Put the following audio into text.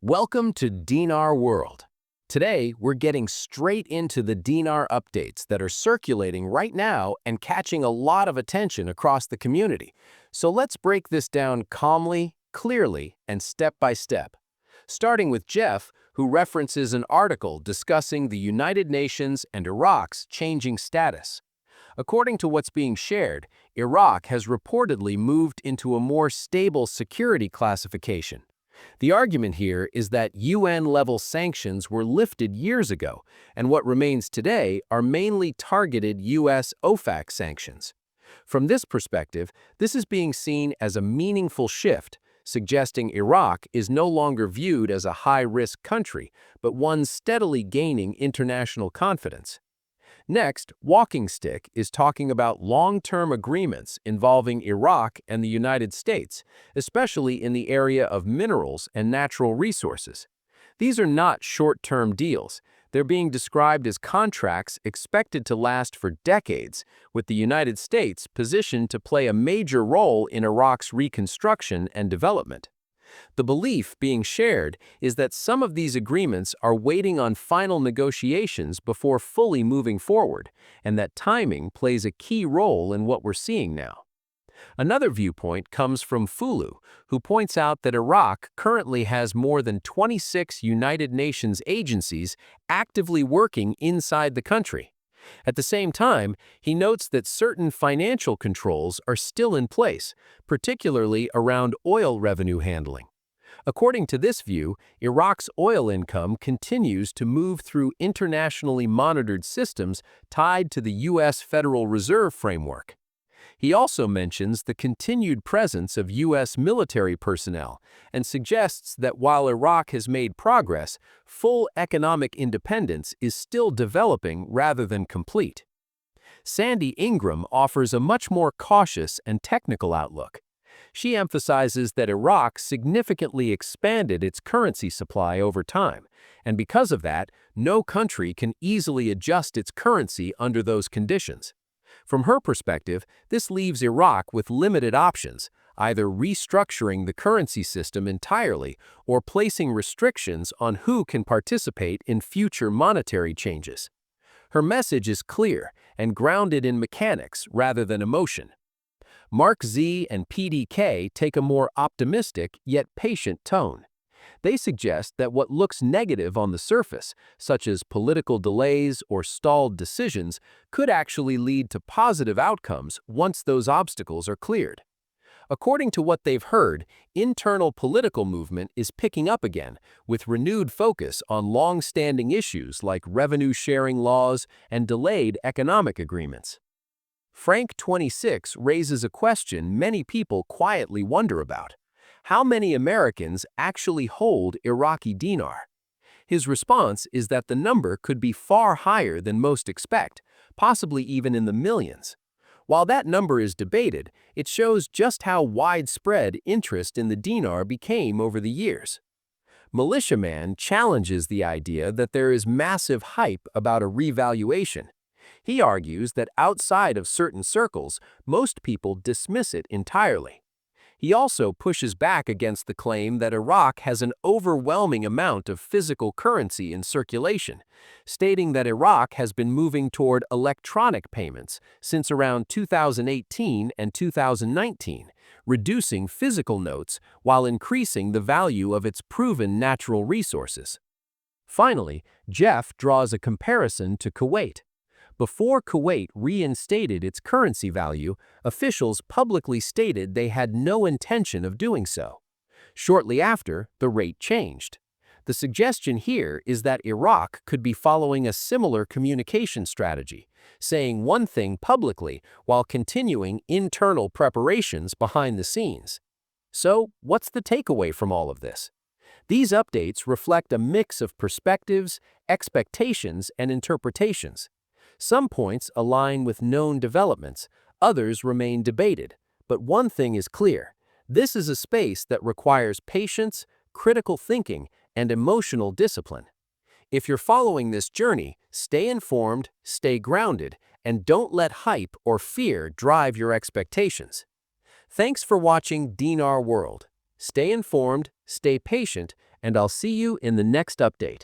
Welcome to Dinar World. Today, we're getting straight into the dinar updates that are circulating right now and catching a lot of attention across the community. So let's break this down calmly, clearly, and step by step. Starting with Jeff, who references an article discussing the United Nations and Iraq's changing status. According to what's being shared, Iraq has reportedly moved into a more stable security classification. The argument here is that UN-level sanctions were lifted years ago, and what remains today are mainly targeted U.S. OFAC sanctions. From this perspective, this is being seen as a meaningful shift, suggesting Iraq is no longer viewed as a high-risk country, but one steadily gaining international confidence. Next, Walking Stick is talking about long-term agreements involving Iraq and the United States, especially in the area of minerals and natural resources. These are not short-term deals. They're being described as contracts expected to last for decades, with the United States positioned to play a major role in Iraq's reconstruction and development. The belief being shared is that some of these agreements are waiting on final negotiations before fully moving forward, and that timing plays a key role in what we're seeing now. Another viewpoint comes from Fulu, who points out that Iraq currently has more than 26 United Nations agencies actively working inside the country. At the same time, he notes that certain financial controls are still in place, particularly around oil revenue handling. According to this view, Iraq's oil income continues to move through internationally monitored systems tied to the U.S. Federal Reserve framework. He also mentions the continued presence of U.S. military personnel and suggests that while Iraq has made progress, full economic independence is still developing rather than complete. Sandy Ingram offers a much more cautious and technical outlook. She emphasizes that Iraq significantly expanded its currency supply over time, and because of that, no country can easily adjust its currency under those conditions. From her perspective, this leaves Iraq with limited options, either restructuring the currency system entirely or placing restrictions on who can participate in future monetary changes. Her message is clear and grounded in mechanics rather than emotion. Mark Z and PDK take a more optimistic yet patient tone. They suggest that what looks negative on the surface, such as political delays or stalled decisions, could actually lead to positive outcomes once those obstacles are cleared. According to what they've heard, internal political movement is picking up again, with renewed focus on long-standing issues like revenue-sharing laws and delayed economic agreements. Frank26 raises a question many people quietly wonder about. How many Americans actually hold Iraqi dinar? His response is that the number could be far higher than most expect, possibly even in the millions. While that number is debated, it shows just how widespread interest in the dinar became over the years. Militiaman challenges the idea that there is massive hype about a revaluation. He argues that outside of certain circles, most people dismiss it entirely. He also pushes back against the claim that Iraq has an overwhelming amount of physical currency in circulation, stating that Iraq has been moving toward electronic payments since around 2018 and 2019, reducing physical notes while increasing the value of its proven natural resources. Finally, Jeff draws a comparison to Kuwait. Before Kuwait reinstated its currency value, officials publicly stated they had no intention of doing so. Shortly after, the rate changed. The suggestion here is that Iraq could be following a similar communication strategy, saying one thing publicly while continuing internal preparations behind the scenes. So, what's the takeaway from all of this? These updates reflect a mix of perspectives, expectations, and interpretations. Some points align with known developments, others remain debated, but one thing is clear. This is a space that requires patience, critical thinking, and emotional discipline. If you're following this journey, stay informed, stay grounded, and don't let hype or fear drive your expectations. Thanks for watching Dinar World. Stay informed, stay patient, and I'll see you in the next update.